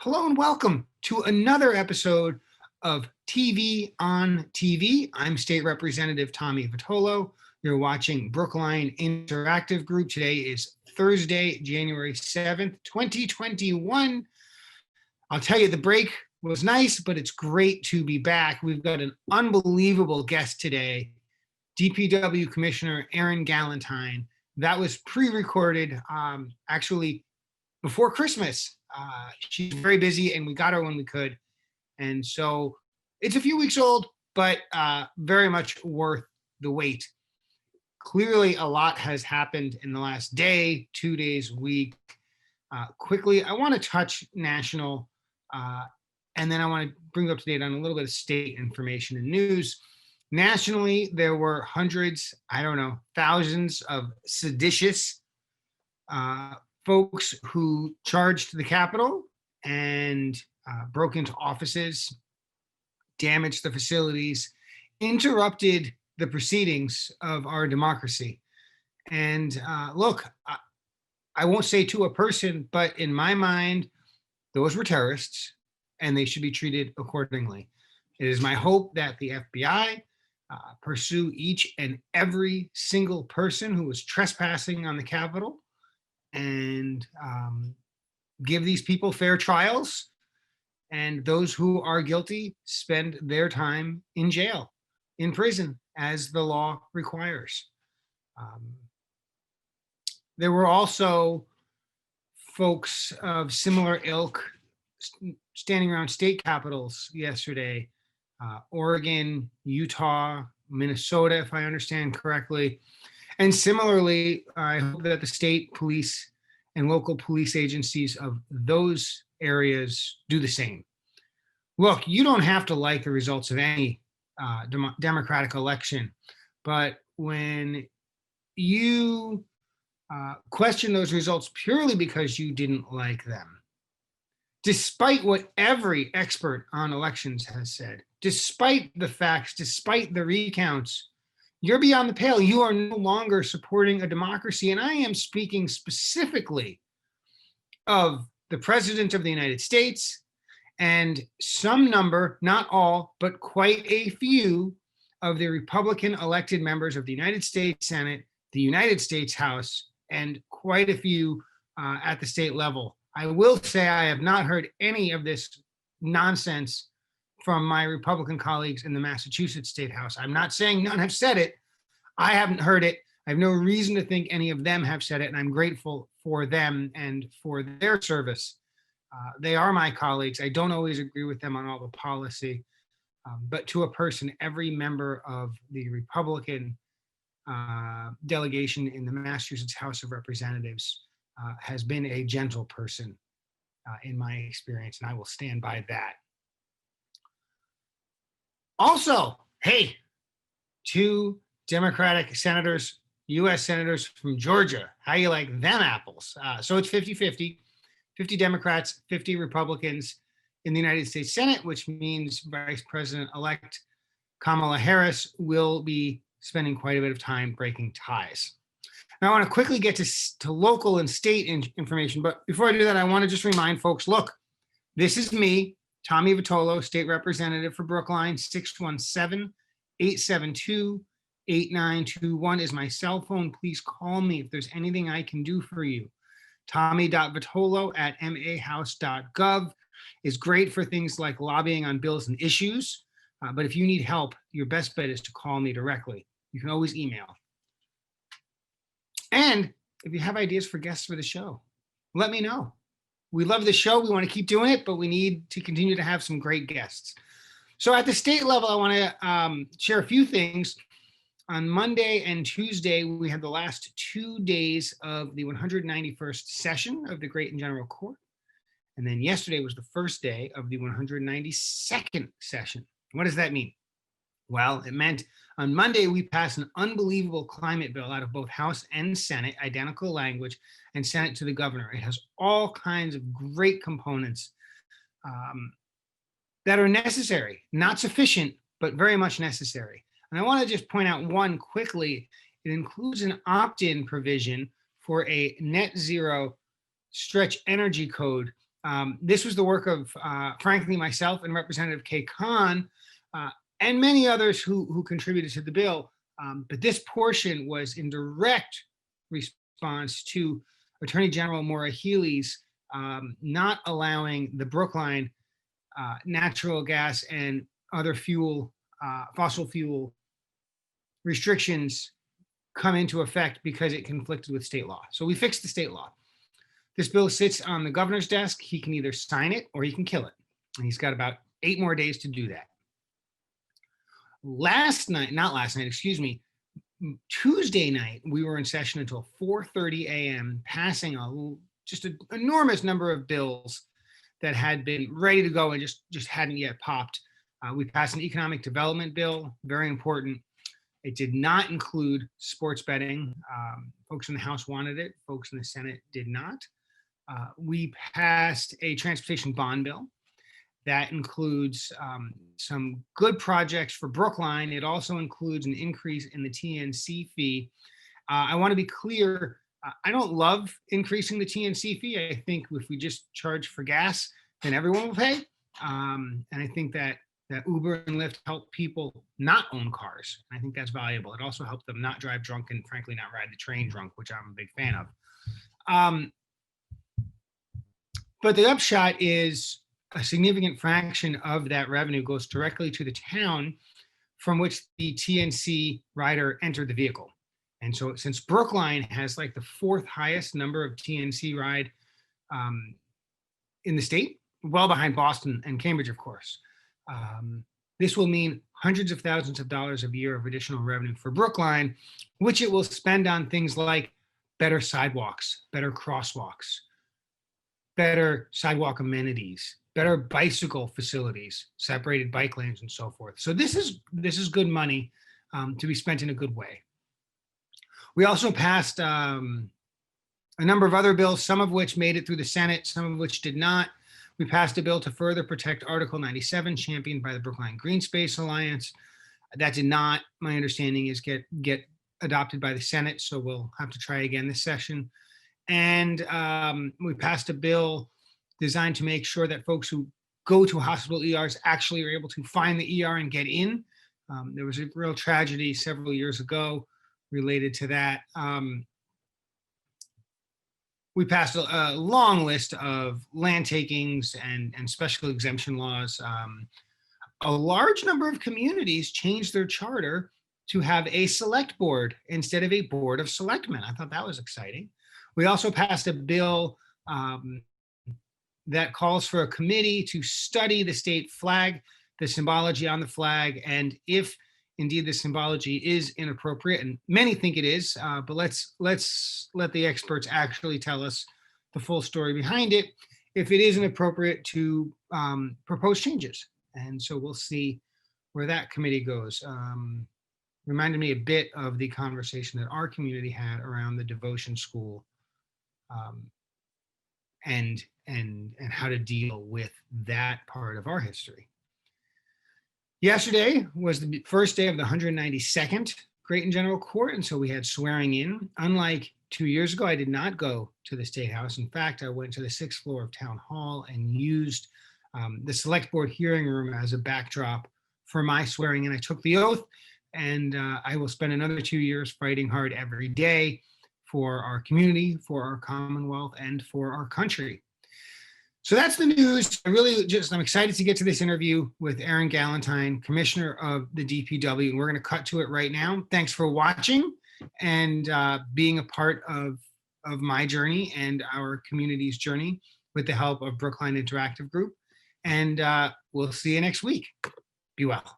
Hello and welcome to another episode of TV on TV. I'm State Representative Tommy Vitolo. You're watching Brookline Interactive Group. Today is Thursday, January 7th, 2021. I'll tell you, the break was nice, but it's great to be back. We've got an unbelievable guest today, DPW Commissioner Erin Gallentine. That was pre-recorded actually before Christmas. She's very busy and we got her when we could. And so it's a few weeks old, but very much worth the wait. Clearly, a lot has happened in the last day, 2 days, week. Quickly, I want to touch national, and then I want to bring you up to date on a little bit of state information and news. Nationally, there were hundreds, thousands of seditious folks who charged the Capitol and broke into offices, damaged the facilities, interrupted the proceedings of our democracy. And look, I won't say to a person, but in my mind, those were terrorists and they should be treated accordingly. It is my hope that the FBI pursue each and every single person who was trespassing on the Capitol and give these people fair trials, and those who are guilty spend their time in jail, in prison, as the law requires. There were also folks of similar ilk standing around state capitals yesterday, Oregon, Utah, Minnesota, if I understand correctly. And similarly, I hope that the state police and local police agencies of those areas do the same. Look, you don't have to like the results of any democratic election, but when you question those results purely because you didn't like them, despite what every expert on elections has said, despite the facts, despite the recounts, you're beyond the pale. You are no longer supporting a democracy. And I am speaking specifically of the President of the United States and some number, not all, but quite a few of the Republican elected members of the United States Senate, the United States House, and quite a few at the state level. I will say I have not heard any of this nonsense from my Republican colleagues in the Massachusetts State House. I'm not saying none have said it. I haven't heard it. I have no reason to think any of them have said it, and I'm grateful for them and for their service. They are my colleagues. I don't always agree with them on all the policy, but to a person, every member of the Republican delegation in the Massachusetts House of Representatives has been a gentle person in my experience, and I will stand by that. Also, hey, 2 Democratic senators, U.S. senators from Georgia. How you like them apples? So it's 50-50, 50 Democrats, 50 Republicans in the United States Senate, which means Vice President-elect Kamala Harris will be spending quite a bit of time breaking ties. Now, I want to quickly get to local and state information, but before I do that, I want to just remind folks, look, this is me, Tommy Vitolo, State Representative for Brookline. 617-872-8921 is my cell phone. Please call me if there's anything I can do for you. Tommy.vitolo@mahouse.gov is great for things like lobbying on bills and issues. But if you need help, your best bet is to call me directly. You can always email. And if you have ideas for guests for the show, let me know. We love the show. We want to keep doing it, but we need to continue to have some great guests. So at the state level, I want to share a few things. On Monday and Tuesday, we had the last 2 days of the 191st session of the Great and General Court. And then yesterday was the first day of the 192nd session. What does that mean? Well, it meant on Monday, we passed an unbelievable climate bill out of both House and Senate, identical language, and sent it to the governor. It has all kinds of great components that are necessary, not sufficient, but very much necessary. And I want to just point out one quickly. It includes an opt-in provision for a net zero stretch energy code This was the work of, frankly, myself and Representative Kay Khan, and many others who contributed to the bill. But this portion was in direct response to Attorney General Maura Healey's not allowing the Brookline natural gas and other fossil fuel restrictions come into effect because it conflicted with state law. So we fixed the state law. This bill sits on the governor's desk. He can either sign it or he can kill it. And he's got about 8 more days to do that. Tuesday night, we were in session until 4:30 a.m., passing just an enormous number of bills that had been ready to go and just hadn't yet popped. We passed an economic development bill, very important. It did not include sports betting. Folks in the House wanted it. Folks in the Senate did not. We passed a transportation bond bill that includes some good projects for Brookline. It also includes an increase in the TNC fee. I want to be clear, I don't love increasing the TNC fee. I think if we just charge for gas, then everyone will pay. And I think that Uber and Lyft help people not own cars. I think that's valuable. It also helps them not drive drunk and frankly not ride the train drunk, which I'm a big fan of. But the upshot is a significant fraction of that revenue goes directly to the town from which the TNC rider entered the vehicle. And so since Brookline has like the 4th highest number of TNC ride in the state, well behind Boston and Cambridge, of course, this will mean hundreds of thousands of dollars a year of additional revenue for Brookline, which it will spend on things like better sidewalks, better crosswalks, better sidewalk amenities, better bicycle facilities, separated bike lanes, and so forth. So this is good money to be spent in a good way. We also passed a number of other bills, some of which made it through the Senate, some of which did not. We passed a bill to further protect Article 97, championed by the Brookline Green Space Alliance. That did not, my understanding is, get adopted by the Senate, so we'll have to try again this session. And we passed a bill designed to make sure that folks who go to hospital ERs actually are able to find the ER and get in. There was a real tragedy several years ago related to that. We passed a long list of land takings and special exemption laws. A large number of communities changed their charter to have a select board instead of a board of selectmen. I thought that was exciting. We also passed a bill that calls for a committee to study the state flag, the symbology on the flag, and if indeed the symbology is inappropriate, and many think it is, but let's let the experts actually tell us the full story behind it. If it is inappropriate, to propose changes. And so we'll see where that committee goes. Reminded me a bit of the conversation that our community had around the devotion school and how to deal with that part of our history. Yesterday was the first day of the 192nd Creighton General Court, and so we had swearing in. Unlike 2 years ago, I did not go to the State House. In fact, I went to the 6th floor of Town Hall and used the Select Board hearing room as a backdrop for my swearing in. I took the oath, and I will spend another 2 years fighting hard every day for our community, for our Commonwealth, and for our country. So that's the news. I'm excited to get to this interview with Erin Gallentine, Commissioner of the DPW. And we're going to cut to it right now. Thanks for watching and being a part of my journey and our community's journey with the help of Brookline Interactive Group. And we'll see you next week. Be well.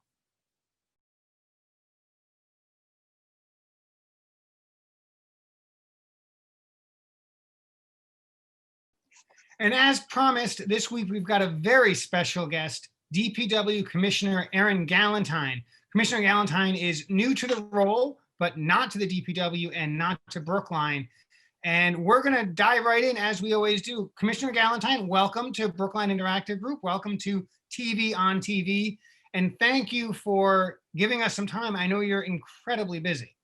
And as promised, this week we've got a very special guest, DPW Commissioner Erin Gallentine. Commissioner Galentine is new to the role, but not to the DPW and not to Brookline. And we're going to dive right in as we always do. Commissioner Galentine, welcome to Brookline Interactive Group. Welcome to TV on TV. And thank you for giving us some time. I know you're incredibly busy.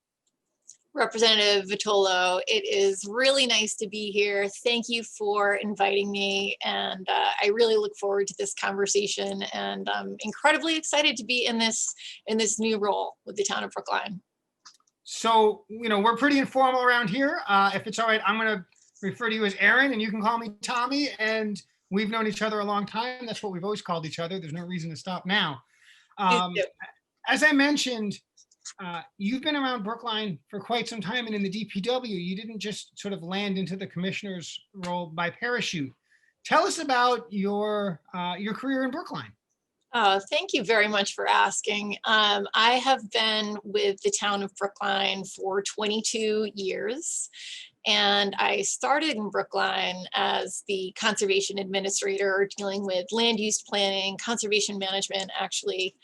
Representative Vitolo, it is really nice to be here. Thank you for inviting me, and I really look forward to this conversation, and I'm incredibly excited to be in this new role with the town of Brookline. So, we're pretty informal around here. If it's all right, I'm going to refer to you as Erin, and you can call me Tommy, and we've known each other a long time. That's what we've always called each other. There's no reason to stop now. As I mentioned, you've been around Brookline for quite some time, and in the DPW, you didn't just sort of land into the commissioner's role by parachute. Tell us about your career in Brookline. Thank you very much for asking. I have been with the town of Brookline for 22 years, and I started in Brookline as the conservation administrator, dealing with land use planning, conservation management. Actually,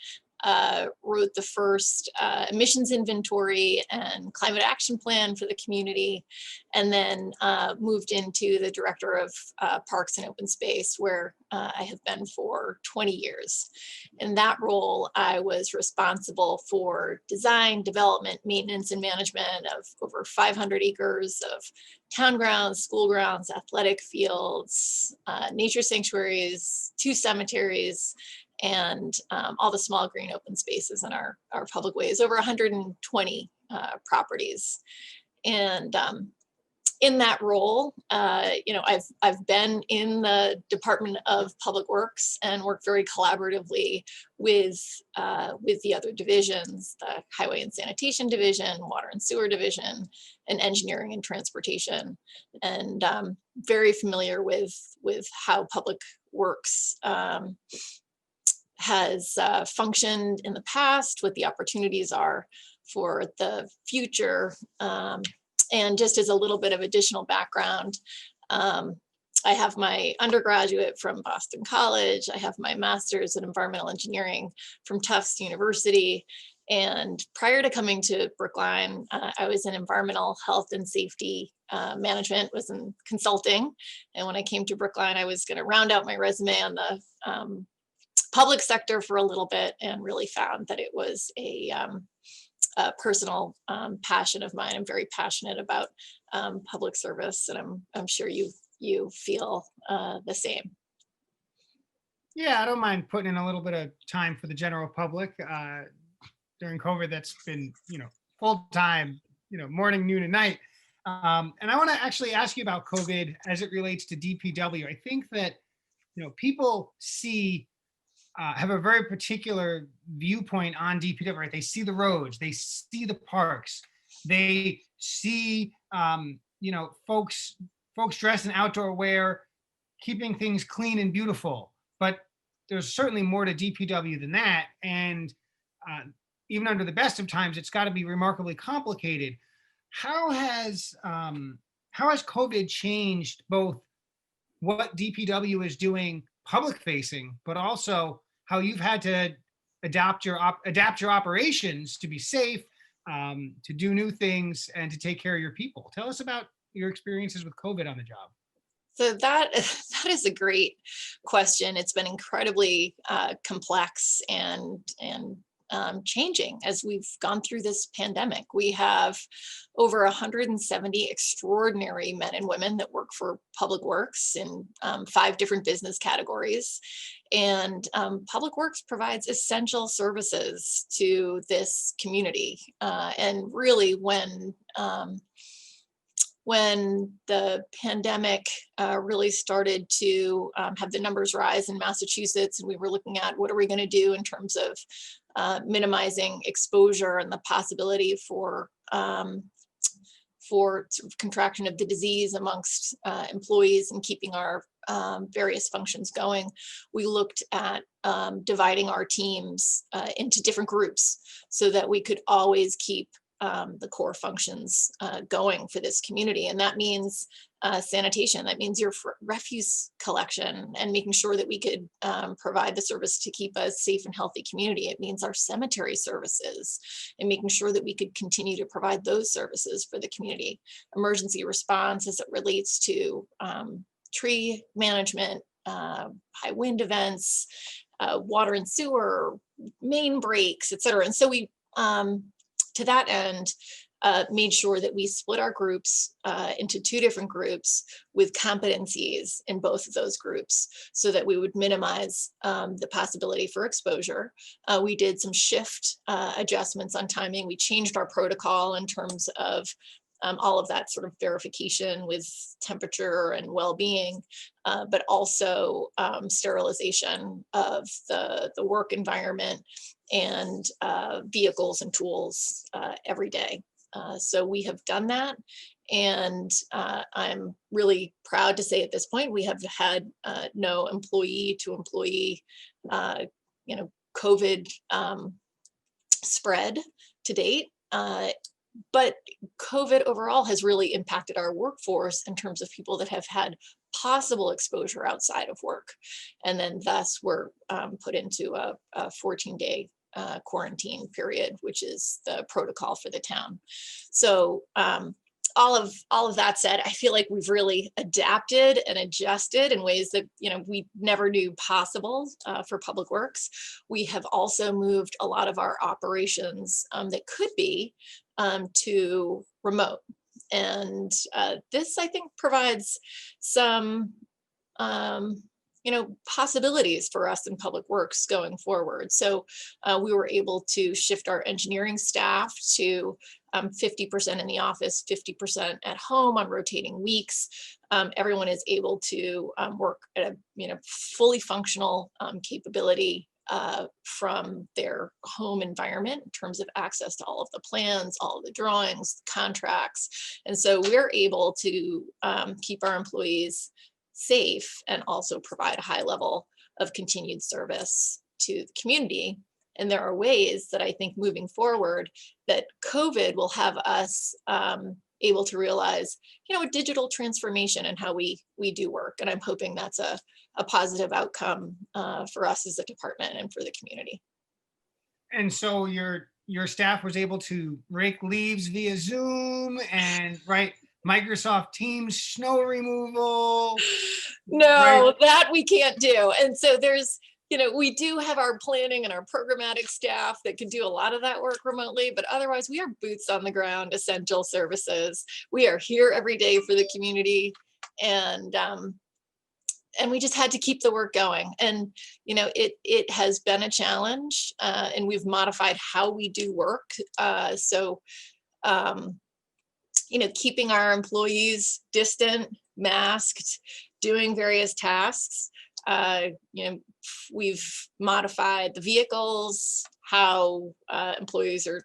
wrote the first emissions inventory and climate action plan for the community, and then moved into the director of parks and open space, where I have been for 20 years. In that role, I was responsible for design, development, maintenance, and management of over 500 acres of town grounds, school grounds, athletic fields, nature sanctuaries, 2 cemeteries, and all the small green open spaces in our public ways, over 120 properties. And in that role, I've been in the Department of Public Works and worked very collaboratively with the other divisions, the Highway and Sanitation Division, Water and Sewer Division, and Engineering and Transportation, and very familiar with how Public Works has functioned in the past, what the opportunities are for the future. And just as a little bit of additional background, I have my undergraduate from Boston College. I have my master's in environmental engineering from Tufts University. And prior to coming to Brookline, I was in environmental health and safety management, was in consulting. And when I came to Brookline, I was going to round out my resume on the public sector for a little bit, and really found that it was a personal passion of mine. I'm very passionate about public service, and I'm sure you feel the same. Yeah, I don't mind putting in a little bit of time for the general public. During COVID, that's been full time, morning, noon, and night. And I want to actually ask you about COVID as it relates to DPW. I think that people have a very particular viewpoint on DPW, right? They see the roads, they see the parks, they see, folks dressed in outdoor wear, keeping things clean and beautiful. But there's certainly more to DPW than that. And even under the best of times, it's got to be remarkably complicated. How has COVID changed both what DPW is doing public facing, but also how you've had to adapt your operations to be safe, to do new things, and to take care of your people? Tell us about your experiences with COVID on the job. So that is a great question. It's been incredibly complex and changing as we've gone through this pandemic. We have over 170 extraordinary men and women that work for Public Works in 5 different business categories. And Public Works provides essential services to this community. And really, when the pandemic really started to have the numbers rise in Massachusetts, and we were looking at what are we going to do in terms of minimizing exposure and the possibility for sort of contraction of the disease amongst employees and keeping our various functions going, we looked at dividing our teams into different groups so that we could always keep the core functions going for this community. And that means sanitation, that means your refuse collection and making sure that we could provide the service to keep a safe and healthy community. It means our cemetery services and making sure that we could continue to provide those services for the community. Emergency response as it relates to tree management, high wind events, water and sewer, main breaks, et cetera. And so we, to that end, made sure that we split our groups into 2 different groups with competencies in both of those groups so that we would minimize the possibility for exposure. We did some shift adjustments on timing. We changed our protocol in terms of all of that sort of verification with temperature and well-being, but also sterilization of the work environment and vehicles and tools every day. So we have done that. And I'm really proud to say at this point, we have had no employee to employee, COVID spread to date. But COVID overall has really impacted our workforce in terms of people that have had possible exposure outside of work. And then thus were put into a 14-day quarantine period, which is the protocol for the town. So all of that said, I feel like we've really adapted and adjusted in ways that we never knew possible for Public Works. We have also moved a lot of our operations that could be to remote, and this I think provides some possibilities for us in Public Works going forward. So we were able to shift our engineering staff to 50% in the office, 50% at home on rotating weeks. Everyone is able to work at a fully functional capability from their home environment in terms of access to all of the plans, all of the drawings, contracts. And so we're able to keep our employees safe and also provide a high level of continued service to the community. And there are ways that I think moving forward that COVID will have us able to realize, a digital transformation in how we do work. And I'm hoping that's a positive outcome for us as a department and for the community. And so your staff was able to rake leaves via Zoom and Microsoft Teams snow removal. No, that we can't do. And so there's, we do have our planning and our programmatic staff that can do a lot of that work remotely, but otherwise we are boots on the ground, essential services. We are here every day for the community, and we just had to keep the work going. And, it has been a challenge, and we've modified how we do work. Keeping our employees distant, masked, doing various tasks. We've modified the vehicles, how employees are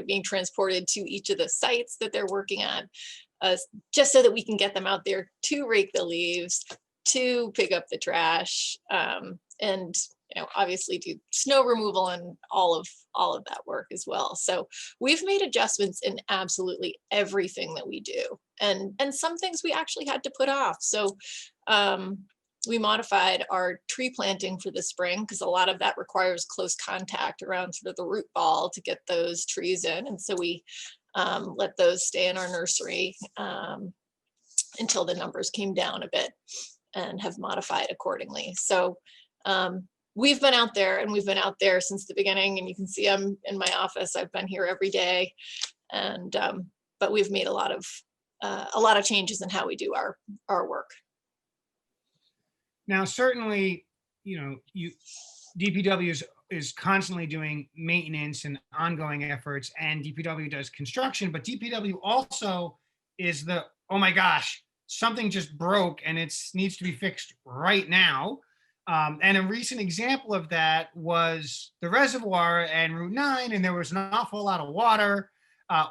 being transported to each of the sites that they're working at, just so that we can get them out there to rake the leaves, to pick up the trash, and obviously do snow removal and all of that work as well. So we've made adjustments in absolutely everything that we do, and some things we actually had to put off. So we modified our tree planting for the spring because a lot of that requires close contact around sort of the root ball to get those trees in, and so we let those stay in our nursery until the numbers came down a bit, and have modified accordingly. So we've been out there, and we've been out there since the beginning, and you can see I'm in my office. I've been here every day, and but we've made a lot of changes in how we do our work. Now, certainly, DPW is constantly doing maintenance and ongoing efforts, and DPW does construction, but DPW also is oh my gosh, something just broke and it needs to be fixed right now. And a recent example of that was the reservoir and Route 9, and there was an awful lot of water.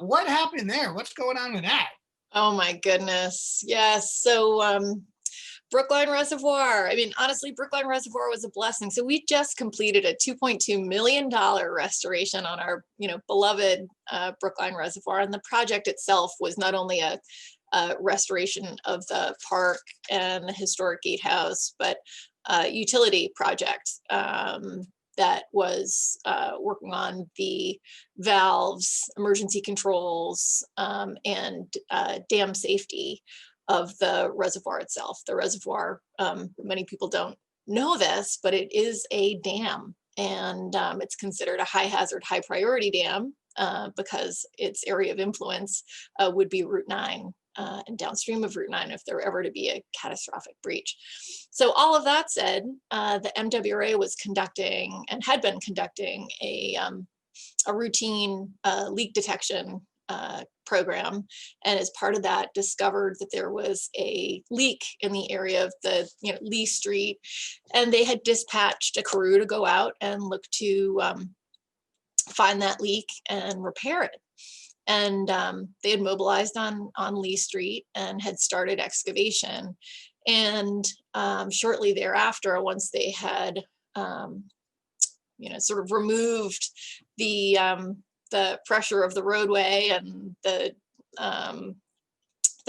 What happened there? What's going on with that? Oh my goodness. Yes. So Brookline Reservoir. I mean, honestly, Brookline Reservoir was a blessing. So we just completed a $2.2 million restoration on our, beloved Brookline Reservoir. And the project itself was not only a restoration of the park and the historic gatehouse, but utility project that was working on the valves, emergency controls, and dam safety of the reservoir itself. The reservoir, many people don't know this, but it is a dam, and it's considered a high hazard, high priority dam because its area of influence would be Route 9 and downstream of Route 9 if there were ever to be a catastrophic breach. So all of that said, the MWRA was conducting and had been conducting a routine leak detection program, and as part of that discovered that there was a leak in the area of the Lee Street, and they had dispatched a crew to go out and look to find that leak and repair it. And they had mobilized on Lee Street and had started excavation. And shortly thereafter, once they had sort of removed the pressure of the roadway and the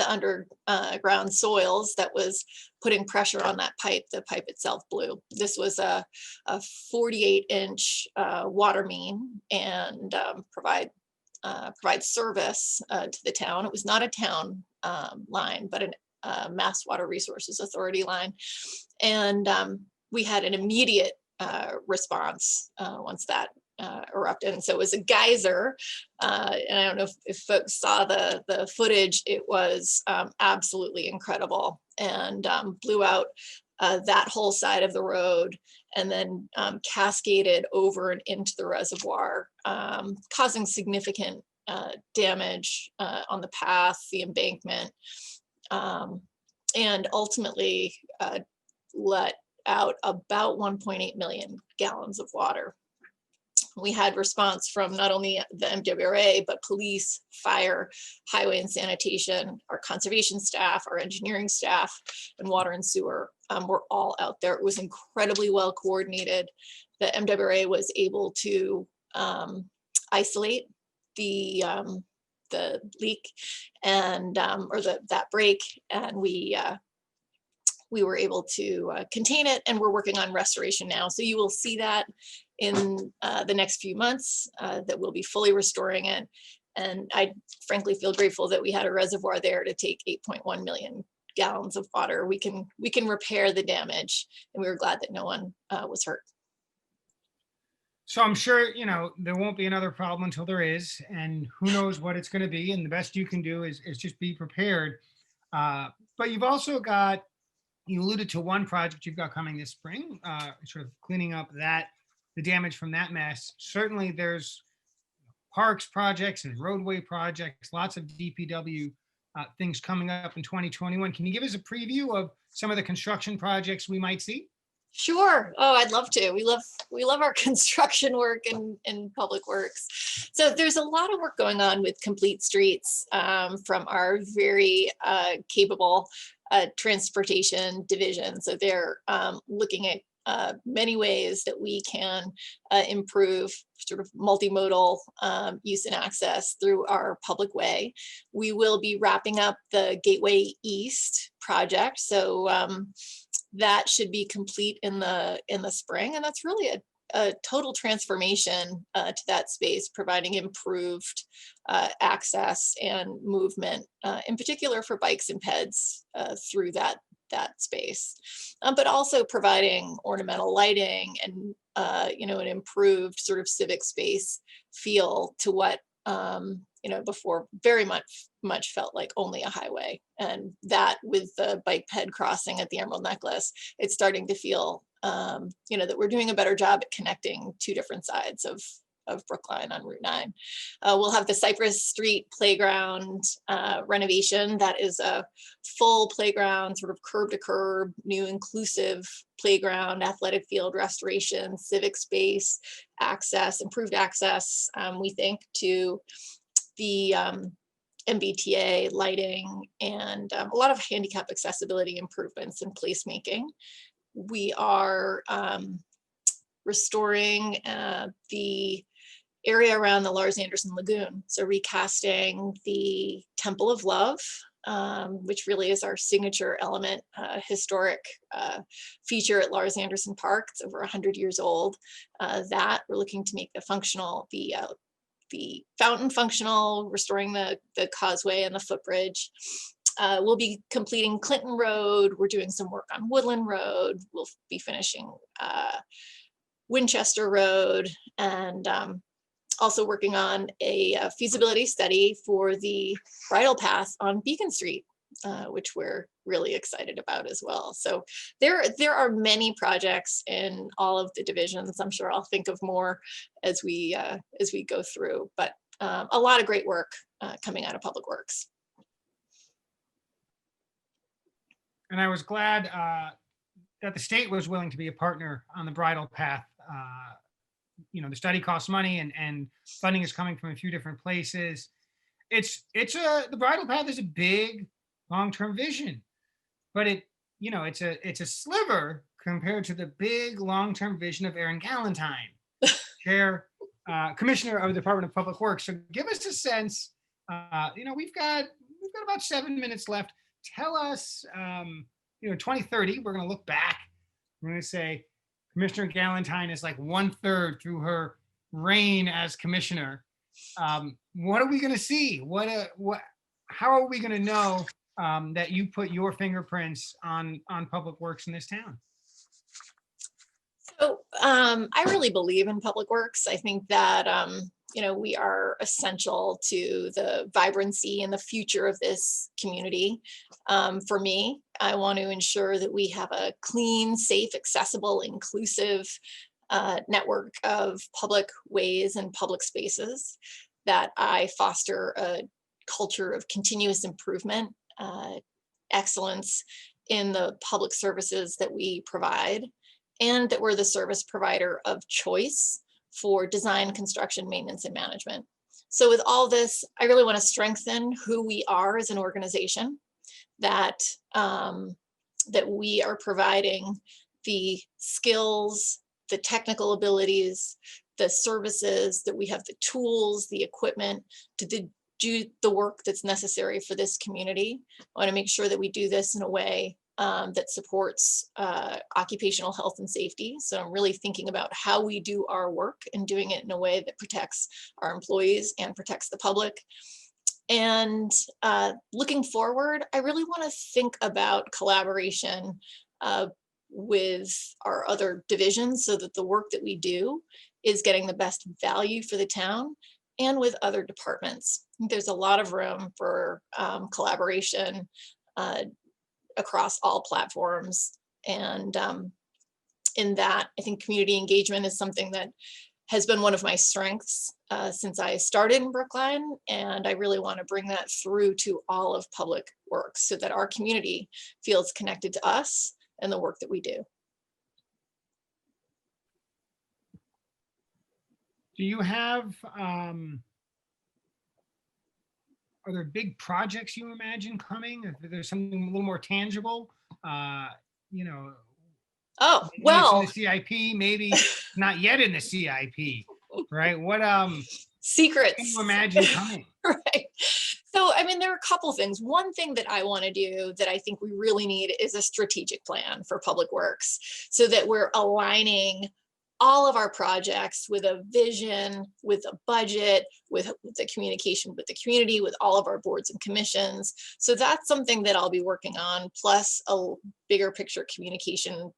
underground soils that was putting pressure on that pipe, the pipe itself blew. This was a 48-inch water main and provide service to the town. It was not a town line, but a Mass Water Resources Authority line. And we had an immediate response once that erupted. And so it was a geyser. And I don't know if folks saw the footage. It was absolutely incredible, and blew out that whole side of the road, and then cascaded over and into the reservoir, causing significant damage on the path, the embankment, and ultimately let out about 1.8 million gallons of water. We had response from not only the MWRA, but police, fire, highway and sanitation, our conservation staff, our engineering staff, and water and sewer were all out there. It was incredibly well coordinated. The MWRA was able to isolate the leak and or that break, and we were able to contain it, and we're working on restoration now. So you will see that in the next few months, that we'll be fully restoring it. And I frankly feel grateful that we had a reservoir there to take 8.1 million gallons of water. We can repair the damage, and we were glad that no one was hurt. So I'm sure, there won't be another problem until there is, and who knows what it's going to be. And the best you can do is just be prepared. But you've also got, you alluded to one project you've got coming this spring, sort of cleaning up the damage from that mess. Certainly there's parks projects and roadway projects, lots of DPW things coming up in 2021. Can you give us a preview of some of the construction projects we might see? Sure. Oh, I'd love to. We love our construction work in public works. So there's a lot of work going on with Complete Streets from our very capable transportation division. So they're looking at many ways that we can improve sort of multimodal use and access through our public way. We will be wrapping up the Gateway East project. So that should be complete in the spring. And that's really a total transformation to that space, providing improved access and movement, in particular for bikes and peds through that space, but also providing ornamental lighting and an improved sort of civic space feel to what before very much felt like only a highway. And that, with the bike ped crossing at the Emerald Necklace, it's starting to feel that we're doing a better job at connecting two different sides of Brookline on Route 9. We'll have the Cypress Street playground renovation. That is a full playground, sort of curb to curb, new inclusive playground, athletic field restoration, civic space, access, improved access, we think, to the MBTA lighting, and a lot of handicap accessibility improvements and placemaking. We are restoring the area around the Lars Anderson Lagoon. So recasting the Temple of Love, which really is our signature element, historic feature at Lars Anderson Park. It's over 100 years old. That we're looking to make the fountain functional, restoring the causeway and the footbridge. We'll be completing Clinton Road. We're doing some work on Woodland Road. We'll be finishing Winchester Road, and also working on a feasibility study for the bridle path on Beacon Street, which we're really excited about as well. So there are many projects in all of the divisions. I'm sure I'll think of more as we go through, but a lot of great work coming out of Public Works. And I was glad that the state was willing to be a partner on the bridle path. The study costs money, and funding is coming from a few different places. The bridle path is a big long-term vision, but it's a sliver compared to the big long-term vision of Erin Gallentine, Commissioner of the Department of Public Works. So give us a sense. We've got about 7 minutes left. Tell us, 2030, we're going to look back. We're going to say Commissioner Galentine is like 1/3 through her reign as commissioner. What are we going to see? How are we going to know that you put your fingerprints on Public Works in this town? So I really believe in Public Works. I think that we are essential to the vibrancy and the future of this community. For me, I want to ensure that we have a clean, safe, accessible, inclusive network of public ways and public spaces, that I foster a culture of continuous improvement, excellence in the public services that we provide, and that we're the service provider of choice for design, construction, maintenance, and management. So with all this, I really want to strengthen who we are as an organization, that we are providing the skills, the technical abilities, the services, that we have the tools, the equipment to do the work that's necessary for this community. I want to make sure that we do this in a way that supports occupational health and safety. So I'm really thinking about how we do our work and doing it in a way that protects our employees and protects the public. And looking forward, I really want to think about collaboration with our other divisions, so that the work that we do is getting the best value for the town, and with other departments. There's a lot of room for collaboration across all platforms. And in that, I think community engagement is something that has been one of my strengths since I started in Brookline. And I really want to bring that through to all of Public Works, so that our community feels connected to us and the work that we do. Do you have, are there big projects you imagine coming? If there's something a little more tangible, Oh, maybe it's well, in the CIP, maybe not yet in the CIP, right? What secrets. can you imagine coming? Right. So, I mean, there are a couple things. One thing that I want to do that I think we really need is a strategic plan for Public Works, so that we're aligning all of our projects with a vision, with a budget, with the communication with the community, with all of our boards and commissions. So that's something that I'll be working on, plus a bigger picture communication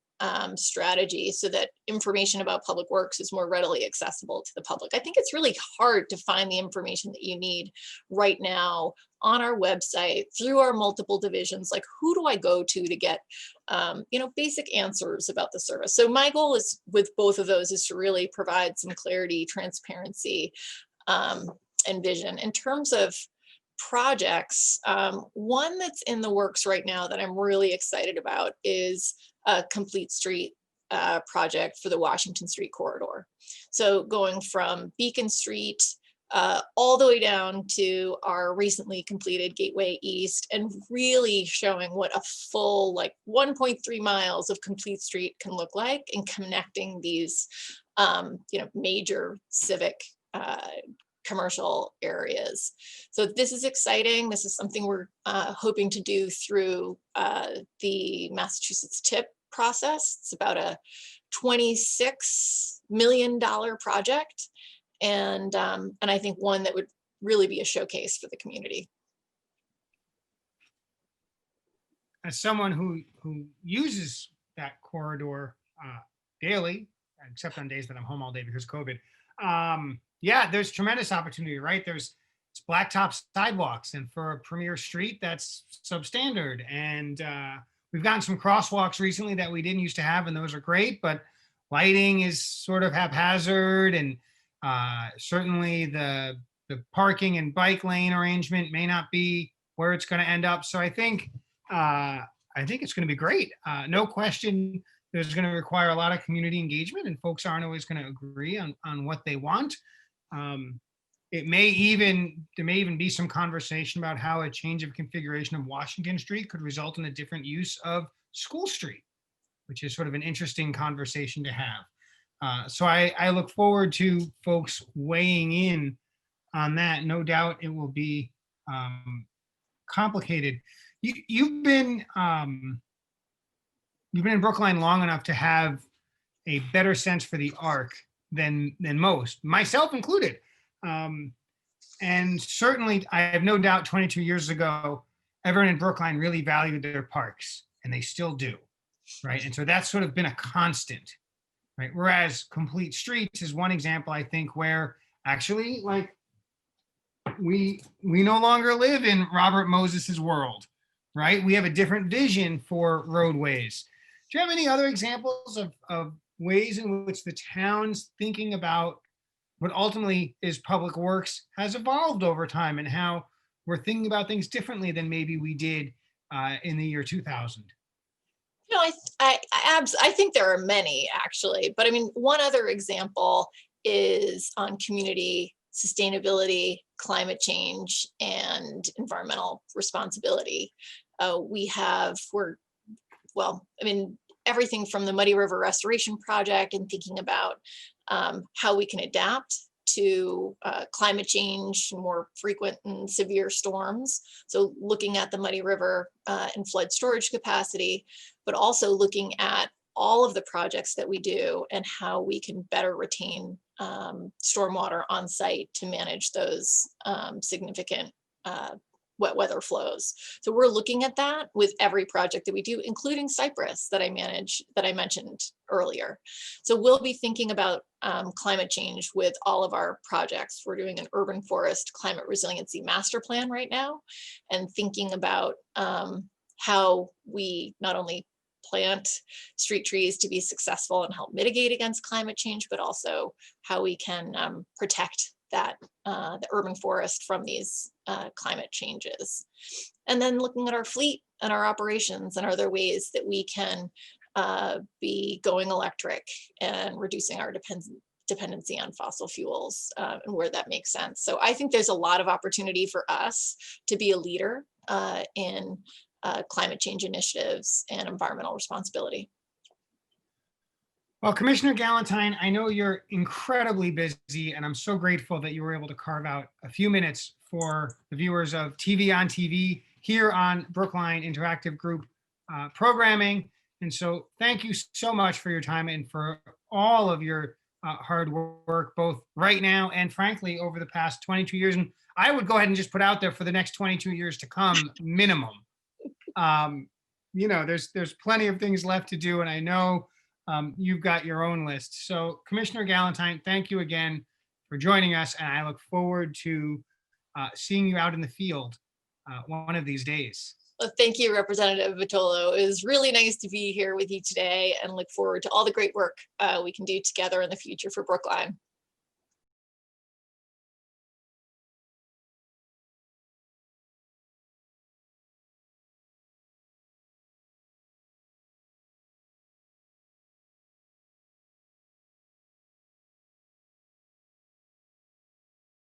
strategy, so that information about Public Works is more readily accessible to the public. I think it's really hard to find the information that you need right now on our website through our multiple divisions. Like, who do I go to get basic answers about the service? So my goal is, with both of those, is to really provide some clarity, transparency, and vision. In terms of projects, one that's in the works right now that I'm really excited about is a complete street project for the Washington Street corridor. So going from Beacon Street all the way down to our recently completed Gateway East, and really showing what a full 1.3 miles of complete street can look like, and connecting these major civic commercial areas. So this is exciting. This is something we're hoping to do through the Massachusetts TIP process. It's about a $26 million project. And I think one that would really be a showcase for the community. As someone who uses that corridor daily, except on days that I'm home all day because of COVID, Yeah, there's tremendous opportunity, right? It's blacktop sidewalks, and for a premier street, that's substandard. And we've gotten some crosswalks recently that we didn't used to have, and those are great. But lighting is sort of haphazard, and certainly the parking and bike lane arrangement may not be where it's going to end up. So I think it's going to be great. No question, there's going to require a lot of community engagement, and folks aren't always going to agree on what they want. Um, there may even be some conversation about how a change of configuration of Washington Street could result in a different use of School Street, which is sort of an interesting conversation to have. So I look forward to folks weighing in on that. No doubt it will be complicated. You've been in Brookline long enough to have a better sense for the arc than most, myself included. And certainly, I have no doubt 22 years ago, everyone in Brookline really valued their parks, and they still do, right? And so that's sort of been a constant, right? Whereas complete streets is one example, I think, where actually, like, we no longer live in Robert Moses's world, right? We have a different vision for roadways. Do you have any other examples of ways in which the town's thinking about what ultimately is public works has evolved over time, and how we're thinking about things differently than maybe we did in the year 2000? You know, I think there are many actually, but I mean, one other example is on community sustainability, climate change, and environmental responsibility. I mean, everything from the Muddy River Restoration Project and thinking about how we can adapt to climate change, more frequent and severe storms. So looking at the Muddy River and flood storage capacity, but also looking at all of the projects that we do and how we can better retain stormwater on site to manage those significant wet weather flows. So we're looking at that with every project that we do, including Cypress that I mentioned earlier. So we'll be thinking about climate change with all of our projects. We're doing an urban forest climate resiliency master plan right now, and thinking about how we not only plant street trees to be successful and help mitigate against climate change, but also how we can protect the urban forest from these climate changes. And then looking at our fleet and our operations, and are there ways that we can be going electric and reducing our dependency on fossil fuels, and where that makes sense. So I think there's a lot of opportunity for us to be a leader in climate change initiatives and environmental responsibility. Well, Commissioner Galentine, I know you're incredibly busy, and I'm so grateful that you were able to carve out a few minutes for the viewers of TV on TV here on Brookline Interactive Group programming. And so thank you so much for your time and for all of your hard work, both right now and frankly over the past 22 years. And I would go ahead and just put out there for the next 22 years to come, minimum. There's plenty of things left to do, and I know you've got your own list. So Commissioner Galentine, thank you again for joining us, and I look forward to seeing you out in the field one of these days. Well, thank you, Representative Vitolo. It was really nice to be here with you today, and look forward to all the great work we can do together in the future for Brookline.